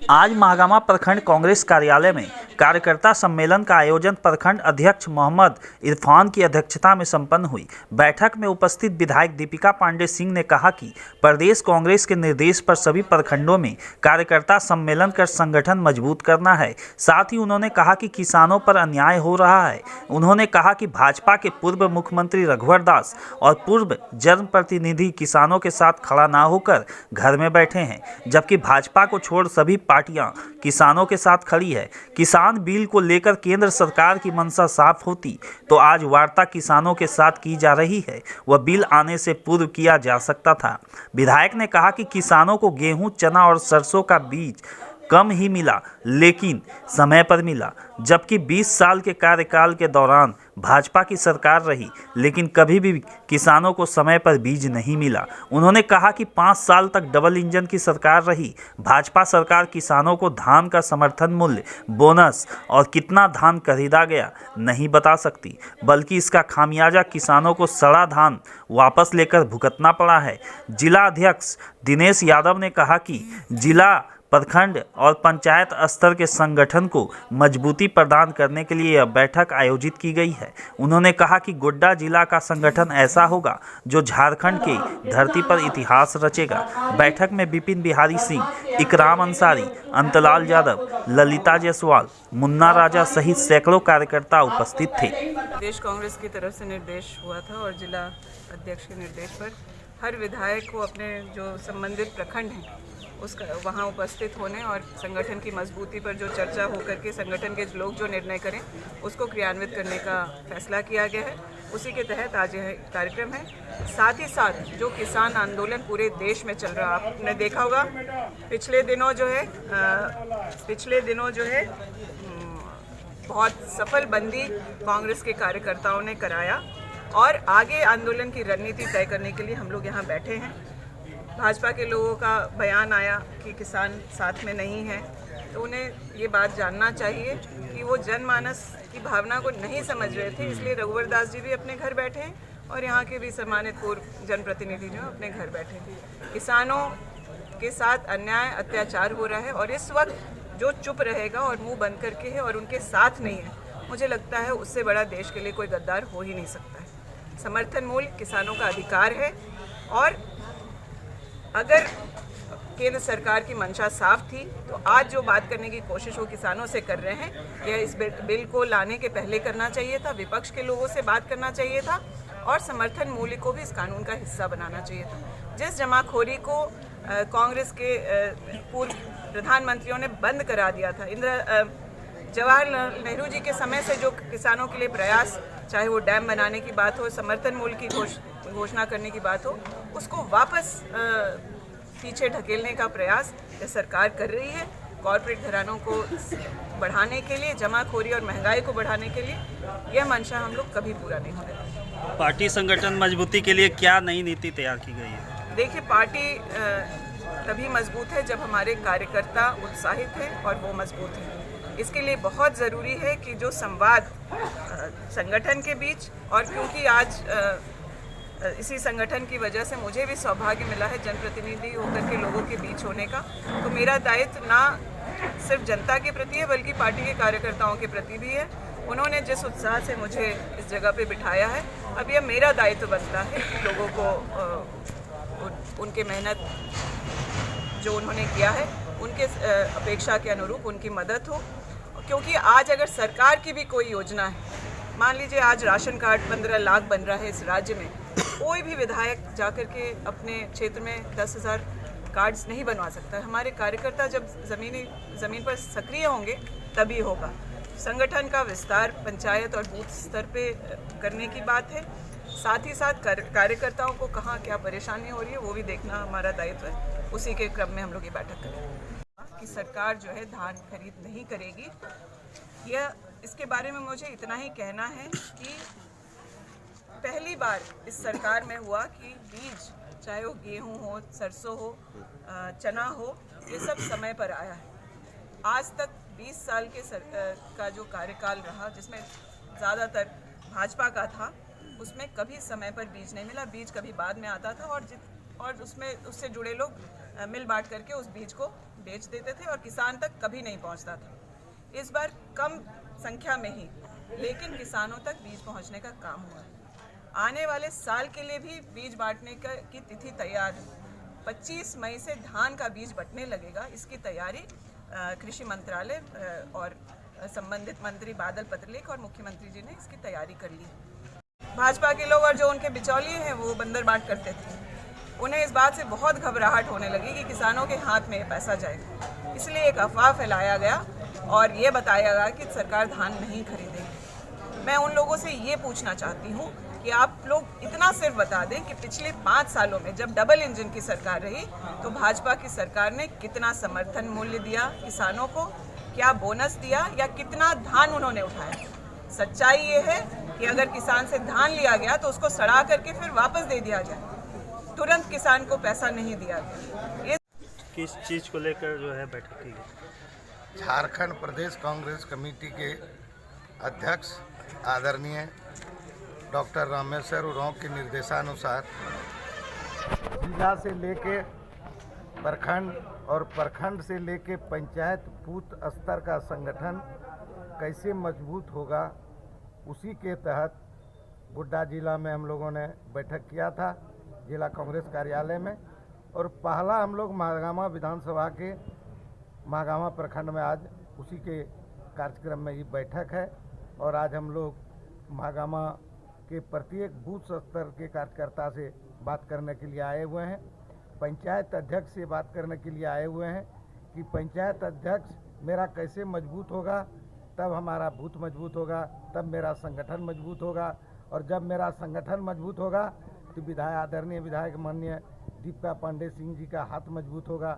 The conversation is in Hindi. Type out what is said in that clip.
आज महागामा प्रखंड कांग्रेस कार्यालय में कार्यकर्ता सम्मेलन का आयोजन प्रखंड अध्यक्ष मोहम्मद इरफान की अध्यक्षता में संपन्न हुई। बैठक में उपस्थित विधायक दीपिका पांडे सिंह ने कहा कि प्रदेश कांग्रेस के निर्देश पर सभी प्रखंडों में कार्यकर्ता सम्मेलन कर संगठन मजबूत करना है। साथ ही उन्होंने कहा कि किसानों पर अन्याय हो रहा है। उन्होंने कहा कि भाजपा के पूर्व मुख्यमंत्री रघुवर दास और पूर्व जनप्रतिनिधि किसानों के साथ खड़ा ना होकर घर में बैठे हैं, जबकि भाजपा को छोड़ सभी पार्टियां किसानों के साथ खड़ी है। किसान बिल को लेकर केंद्र सरकार की मंशा साफ होती तो आज वार्ता किसानों के साथ की जा रही है, वह बिल आने से पूर्व किया जा सकता था। विधायक ने कहा कि किसानों को गेहूं, चना और सरसों का बीज कम ही मिला, लेकिन समय पर मिला, जबकि 20 साल के कार्यकाल के दौरान भाजपा की सरकार रही, लेकिन कभी भी किसानों को समय पर बीज नहीं मिला। उन्होंने कहा कि 5 साल तक डबल इंजन की सरकार रही। भाजपा सरकार किसानों को धान का समर्थन मूल्य, बोनस और कितना धान खरीदा गया नहीं बता सकती, बल्कि इसका खामियाजा किसानों को सड़ा धान वापस लेकर भुगतना पड़ा है। जिला अध्यक्ष दिनेश यादव ने कहा कि जिला, प्रखंड और पंचायत स्तर के संगठन को मजबूती प्रदान करने के लिए यह बैठक आयोजित की गई है। उन्होंने कहा कि गोड्डा जिला का संगठन ऐसा होगा जो झारखंड की धरती पर इतिहास रचेगा। बैठक में विपिन बिहारी सिंह, इकराम अंसारी, अंतलाल यादव, ललिता जायसवाल, मुन्ना राजा सहित सैकड़ों कार्यकर्ता उपस्थित थे। प्रदेश कांग्रेस की तरफ से निर्देश हुआ था और जिला अध्यक्ष के निर्देश पर हर विधायक को अपने जो संबंधित प्रखंड हैं उसका वहाँ उपस्थित होने और संगठन की मजबूती पर जो चर्चा होकर के संगठन के लोग जो निर्णय करें उसको क्रियान्वित करने का फैसला किया गया है। उसी के तहत आज यह कार्यक्रम है। साथ ही साथ जो किसान आंदोलन पूरे देश में चल रहा, आपने देखा होगा पिछले दिनों जो है बहुत सफल बंदी कांग्रेस के कार्यकर्ताओं ने कराया और आगे आंदोलन की रणनीति तय करने के लिए हम लोग यहाँ बैठे हैं। भाजपा के लोगों का बयान आया कि किसान साथ में नहीं है, तो उन्हें ये बात जानना चाहिए कि वो जनमानस की भावना को नहीं समझ रहे थे, इसलिए रघुवर दास जी भी अपने घर बैठे हैं और यहाँ के भी सम्मानित पूर्व जनप्रतिनिधि जो अपने घर बैठे हैं। किसानों के साथ अन्याय अत्याचार हो रहा है और इस वक्त जो चुप रहेगा और मुंह बंद करके है और उनके साथ नहीं है, मुझे लगता है उससे बड़ा देश के लिए कोई गद्दार हो ही नहीं सकता है। समर्थन मूल्य किसानों का अधिकार है और अगर केंद्र सरकार की मंशा साफ थी तो आज जो बात करने की कोशिश वो किसानों से कर रहे हैं, यह इस बिल को लाने के पहले करना चाहिए था। विपक्ष के लोगों से बात करना चाहिए था और समर्थन मूल्य को भी इस कानून का हिस्सा बनाना चाहिए था। जिस जमाखोरी को कांग्रेस के पूर्व प्रधानमंत्रियों ने बंद करा दिया था, जवाहरलाल नेहरू जी के समय से जो किसानों के लिए प्रयास, चाहे वो डैम बनाने की बात हो, समर्थन मूल्य की घोषणा करने की बात हो, उसको वापस पीछे ढकेलने का प्रयास ये सरकार कर रही है। कॉर्पोरेट घरानों को बढ़ाने के लिए, जमाखोरी और महंगाई को बढ़ाने के लिए, यह मंशा हम लोग कभी पूरा नहीं होने देंगे। पार्टी संगठन मजबूती के लिए क्या नई नीति तैयार की गई है? देखिए, पार्टी तभी मजबूत है जब हमारे कार्यकर्ता उत्साहित हैं और वो मजबूत हैं। इसके लिए बहुत ज़रूरी है कि जो संवाद संगठन के बीच, और क्योंकि आज इसी संगठन की वजह से मुझे भी सौभाग्य मिला है जनप्रतिनिधि होकर के लोगों के बीच होने का, तो मेरा दायित्व ना सिर्फ जनता के प्रति है बल्कि पार्टी के कार्यकर्ताओं के प्रति भी है। उन्होंने जिस उत्साह से मुझे इस जगह पे बिठाया है, अब यह मेरा दायित्व बनता है लोगों को उनके मेहनत जो उन्होंने किया है उनके अपेक्षा के अनुरूप उनकी मदद हो। क्योंकि आज अगर सरकार की भी कोई योजना है, मान लीजिए आज राशन कार्ड 15 लाख बन रहा है इस राज्य में, कोई भी विधायक जाकर के अपने क्षेत्र में 10,000 कार्ड्स नहीं बनवा सकता है। हमारे कार्यकर्ता जब ज़मीन पर सक्रिय होंगे तभी होगा। संगठन का विस्तार पंचायत और बूथ स्तर पे करने की बात है। साथ ही साथ कार्यकर्ताओं को कहाँ क्या परेशानी हो रही है वो भी देखना हमारा दायित्व है। उसी के क्रम में हम लोग ये बैठक करेंगे कि सरकार जो है धान खरीद नहीं करेगी। इसके बारे में मुझे इतना ही कहना है कि पहली बार इस सरकार में हुआ कि बीज, चाहे वो गेहूं हो, सरसों हो, चना हो, ये सब समय पर आया है। आज तक 20 साल का जो कार्यकाल रहा, जिसमें ज़्यादातर भाजपा का था, उसमें कभी समय पर बीज नहीं मिला। बीज कभी बाद में आता था और उससे जुड़े लोग मिल बांट करके उस बीज को बेच देते थे और किसान तक कभी नहीं पहुंचता था। इस बार कम संख्या में ही लेकिन किसानों तक बीज पहुंचने का काम हुआ है। आने वाले साल के लिए भी बीज बांटने की तिथि तैयार है। 25 मई से धान का बीज बंटने लगेगा। इसकी तैयारी कृषि मंत्रालय और संबंधित मंत्री बादल पत्रलेख और मुख्यमंत्री जी ने इसकी तैयारी कर ली। भाजपा के लोग और जो उनके बिचौलिए हैं वो बंदरबाट करते थे, उन्हें इस बात से बहुत घबराहट होने लगी कि किसानों के हाथ में ये पैसा जाएगा। इसलिए एक अफवाह फैलाया गया और ये बताया गया कि सरकार धान नहीं खरीदेगी। मैं उन लोगों से ये पूछना चाहती हूँ कि आप लोग इतना सिर्फ बता दें कि पिछले 5 सालों में जब डबल इंजन की सरकार रही तो भाजपा की सरकार ने कितना समर्थन मूल्य दिया किसानों को, क्या बोनस दिया या कितना धान उन्होंने उठाया। सच्चाई ये है कि अगर किसान से धान लिया गया तो उसको सड़ा करके फिर वापस दे दिया जाए, तुरंत किसान को पैसा नहीं दिया गया। ये किस चीज़ को लेकर जो है बैठक की गई? झारखंड प्रदेश कांग्रेस कमेटी के अध्यक्ष आदरणीय डॉक्टर रामेश्वर उरांव के निर्देशानुसार जिला से लेके प्रखंड और प्रखंड से लेके पंचायत बूथ स्तर का संगठन कैसे मजबूत होगा, उसी के तहत गोड्डा जिला में हम लोगों ने बैठक किया था जिला कांग्रेस कार्यालय में। और पहला हम लोग महागामा विधानसभा के महागामा प्रखंड में आज उसी के कार्यक्रम में ये बैठक है। और आज हम लोग महागामा के प्रत्येक बूथ स्तर के कार्यकर्ता से बात करने के लिए आए हुए हैं, पंचायत अध्यक्ष से बात करने के लिए आए हुए हैं कि पंचायत अध्यक्ष मेरा कैसे मजबूत होगा, तब हमारा बूथ मजबूत होगा, तब मेरा संगठन मजबूत होगा। और जब मेरा संगठन मजबूत होगा तो आदरणीय विधायक माननीय दीपिका पांडे सिंह जी का हाथ मजबूत होगा,